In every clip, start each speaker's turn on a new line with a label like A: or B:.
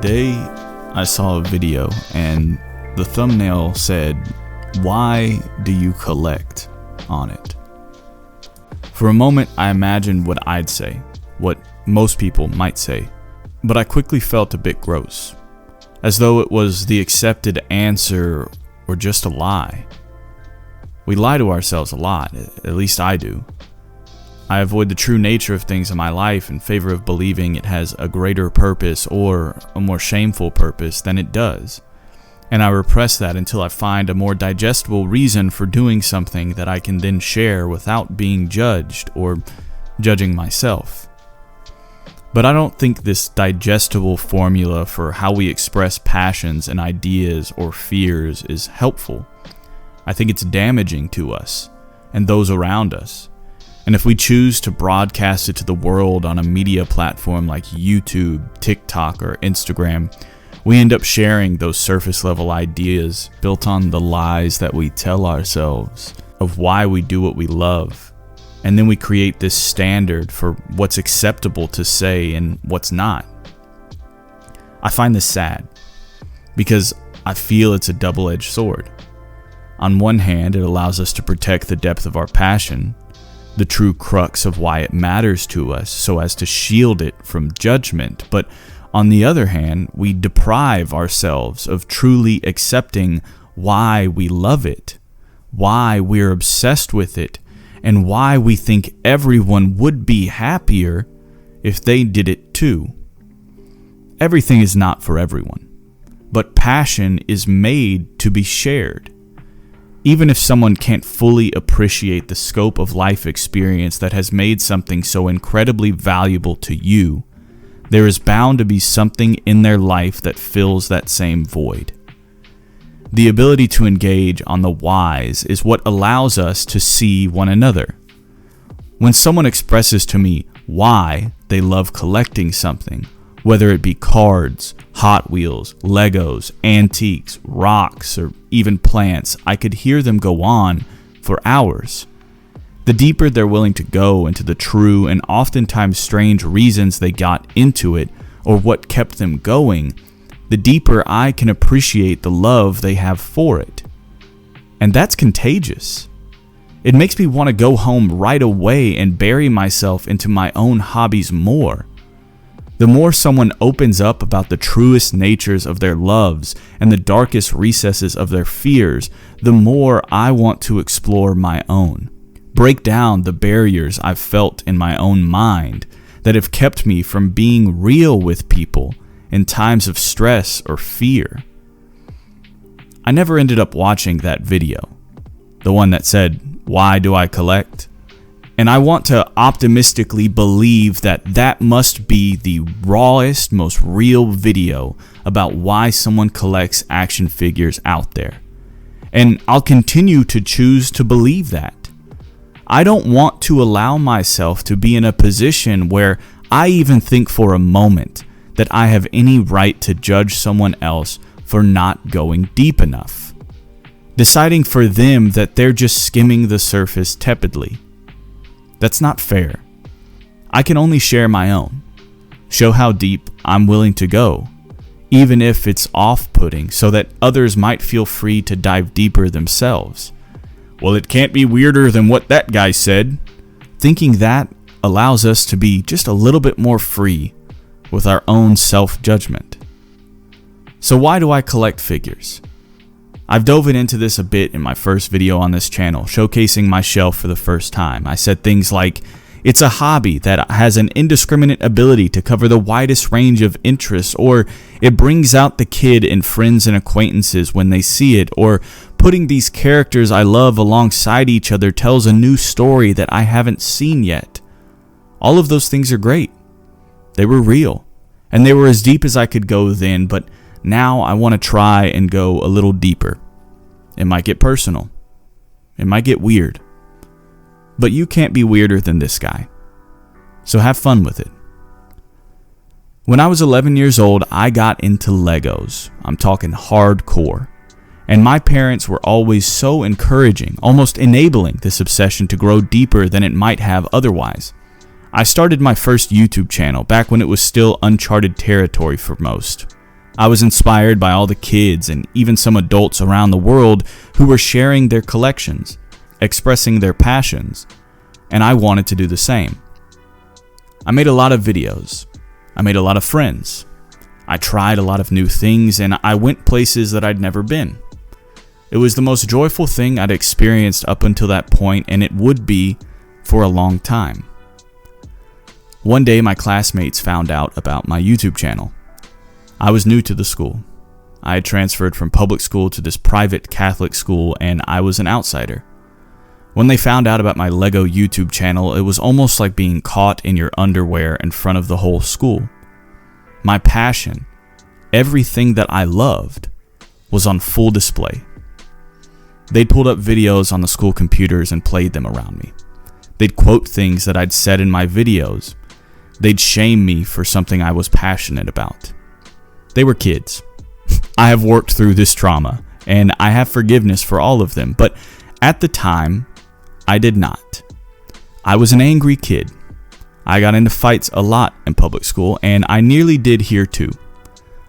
A: Today, I saw a video and the thumbnail said, "Why do you collect?" on it. For a moment, I imagined what I'd say, what most people might say, but I quickly felt a bit gross, as though it was the accepted answer or just a lie. We lie to ourselves a lot, at least I do. I avoid the true nature of things in my life in favor of believing it has a greater purpose or a more shameful purpose than it does. And I repress that until I find a more digestible reason for doing something that I can then share without being judged or judging myself. But I don't think this digestible formula for how we express passions and ideas or fears is helpful. I think it's damaging to us and those around us. And if we choose to broadcast it to the world on a media platform like YouTube, TikTok, or Instagram, we end up sharing those surface level ideas built on the lies that we tell ourselves of why we do what we love. And then we create this standard for what's acceptable to say and what's not. I find this sad because I feel it's a double-edged sword. On one hand, it allows us to protect the depth of our passion, the true crux of why it matters to us, so as to shield it from judgment. But on the other hand, we deprive ourselves of truly accepting why we love it, why we're obsessed with it, and why we think everyone would be happier if they did it too. Everything is not for everyone, but passion is made to be shared. Even if someone can't fully appreciate the scope of life experience that has made something so incredibly valuable to you, there is bound to be something in their life that fills that same void. The ability to engage on the whys is what allows us to see one another. When someone expresses to me why they love collecting something, whether it be cards, Hot Wheels, Legos, antiques, rocks, or even plants, I could hear them go on for hours. The deeper they're willing to go into the true and oftentimes strange reasons they got into it or what kept them going, the deeper I can appreciate the love they have for it. And that's contagious. It makes me want to go home right away and bury myself into my own hobbies more. The more someone opens up about the truest natures of their loves and the darkest recesses of their fears, the more I want to explore my own. Break down the barriers I've felt in my own mind that have kept me from being real with people in times of stress or fear. I never ended up watching that video, the one that said, "Why do I collect?" And I want to optimistically believe that that must be the rawest, most real video about why someone collects action figures out there. And I'll continue to choose to believe that. I don't want to allow myself to be in a position where I even think for a moment that I have any right to judge someone else for not going deep enough, deciding for them that they're just skimming the surface tepidly. That's not fair. I can only share my own, show how deep I'm willing to go, even if it's off-putting, so that others might feel free to dive deeper themselves. Well, it can't be weirder than what that guy said. Thinking that allows us to be just a little bit more free with our own self-judgment. So why do I collect figures? I've dove into this a bit in my first video on this channel, showcasing my shelf for the first time. I said things like, it's a hobby that has an indiscriminate ability to cover the widest range of interests, or it brings out the kid in friends and acquaintances when they see it, or putting these characters I love alongside each other tells a new story that I haven't seen yet. All of those things are great. They were real, and they were as deep as I could go then, but now I want to try and go a little deeper. It might get personal. It might get weird. But you can't be weirder than this guy. So have fun with it. When I was 11 years old, I got into Legos. I'm talking hardcore. And my parents were always so encouraging, almost enabling this obsession to grow deeper than it might have otherwise. I started my first YouTube channel back when it was still uncharted territory for most. I was inspired by all the kids and even some adults around the world who were sharing their collections, expressing their passions, and I wanted to do the same. I made a lot of videos. I made a lot of friends. I tried a lot of new things, and I went places that I'd never been. It was the most joyful thing I'd experienced up until that point, and it would be for a long time. One day, my classmates found out about my YouTube channel. I was new to the school. I had transferred from public school to this private Catholic school, and I was an outsider. When they found out about my Lego YouTube channel, it was almost like being caught in your underwear in front of the whole school. My passion, everything that I loved, was on full display. They'd pulled up videos on the school computers and played them around me. They'd quote things that I'd said in my videos. They'd shame me for something I was passionate about. They were kids. I have worked through this trauma, and I have forgiveness for all of them, but at the time, I did not. I was an angry kid. I got into fights a lot in public school, and I nearly did here too.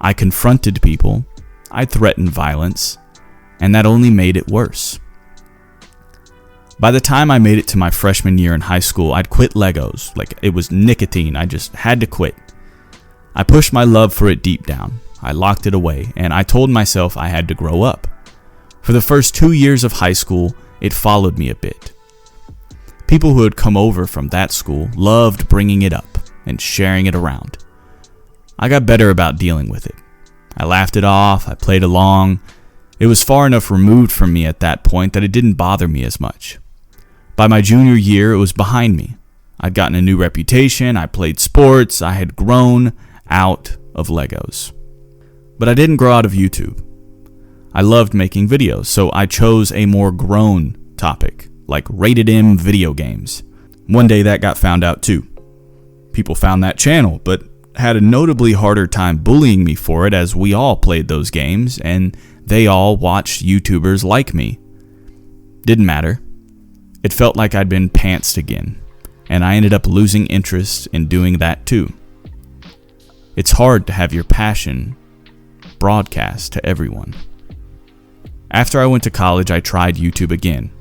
A: I confronted people, I threatened violence, and that only made it worse. By the time I made it to my freshman year in high school, I'd quit Legos like it was nicotine. I just had to quit. I pushed my love for it deep down. I locked it away, and I told myself I had to grow up. For the first 2 years of high school, it followed me a bit. People who had come over from that school loved bringing it up and sharing it around. I got better about dealing with it. I laughed it off, I played along. It was far enough removed from me at that point that it didn't bother me as much. By my junior year, it was behind me. I'd gotten a new reputation, I played sports, I had grown out of Legos. But I didn't grow out of YouTube. I loved making videos, so I chose a more grown topic, like rated M video games. One day that got found out too. People found that channel, but had a notably harder time bullying me for it, as we all played those games, and they all watched YouTubers like me. Didn't matter. It felt like I'd been pantsed again, and I ended up losing interest in doing that too. It's hard to have your passion broadcast to everyone. After I went to college, I tried YouTube again,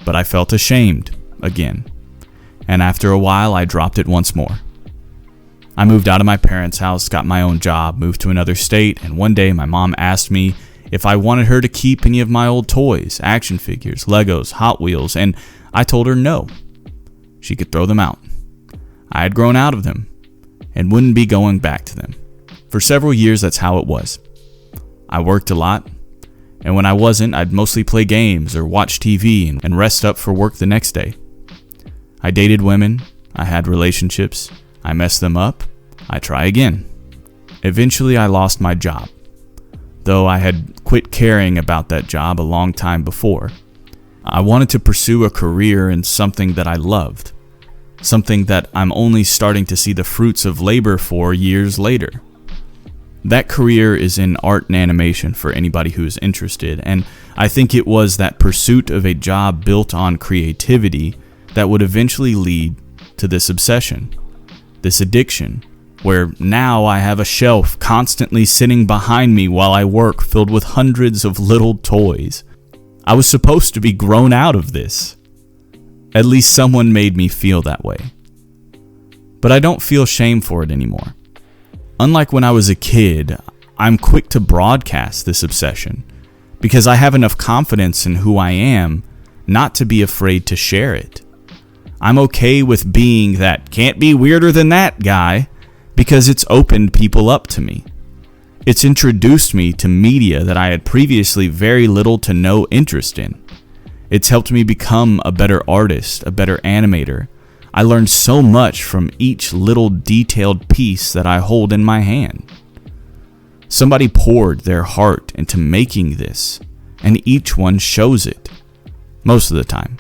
A: but I felt ashamed again, and after a while, I dropped it once more. I moved out of my parents' house, got my own job, moved to another state, and one day my mom asked me if I wanted her to keep any of my old toys, action figures, Legos, Hot Wheels, and I told her no. She could throw them out. I had grown out of them and wouldn't be going back to them. For several years, that's how it was. I worked a lot, and when I wasn't, I'd mostly play games or watch TV and rest up for work the next day. I dated women, I had relationships, I messed them up, I try again. Eventually, I lost my job, though I had quit caring about that job a long time before. I wanted to pursue a career in something that I loved, something that I'm only starting to see the fruits of labor for years later. That career is in art and animation for anybody who is interested, and I think it was that pursuit of a job built on creativity that would eventually lead to this obsession, this addiction, where now I have a shelf constantly sitting behind me while I work filled with hundreds of little toys. I was supposed to be grown out of this. At least someone made me feel that way. But I don't feel shame for it anymore. Unlike when I was a kid, I'm quick to broadcast this obsession because I have enough confidence in who I am not to be afraid to share it. I'm okay with being that can't be weirder than that guy because it's opened people up to me. It's introduced me to media that I had previously very little to no interest in. It's helped me become a better artist, a better animator. I learned so much from each little detailed piece that I hold in my hand. Somebody poured their heart into making this, and each one shows it, most of the time.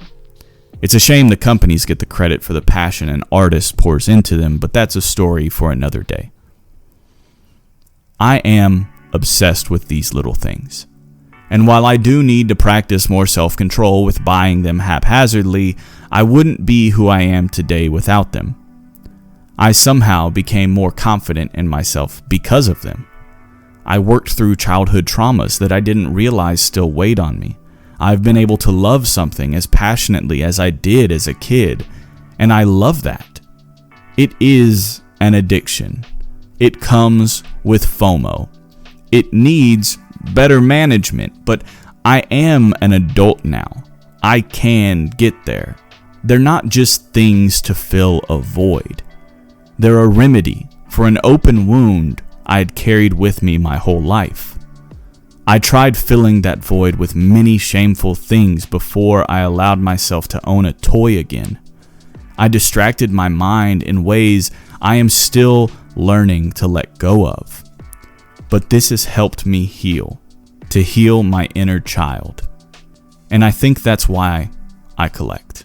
A: It's a shame the companies get the credit for the passion an artist pours into them, but that's a story for another day. I am obsessed with these little things. And while I do need to practice more self-control with buying them haphazardly, I wouldn't be who I am today without them. I somehow became more confident in myself because of them. I worked through childhood traumas that I didn't realize still weighed on me. I've been able to love something as passionately as I did as a kid, and I love that. It is an addiction. It comes with FOMO. It needs better management, but I am an adult now. I can get there. They're not just things to fill a void. They're a remedy for an open wound I'd carried with me my whole life. I tried filling that void with many shameful things before I allowed myself to own a toy again. I distracted my mind in ways I am still learning to let go of. But this has helped me heal, to heal my inner child. And I think that's why I collect.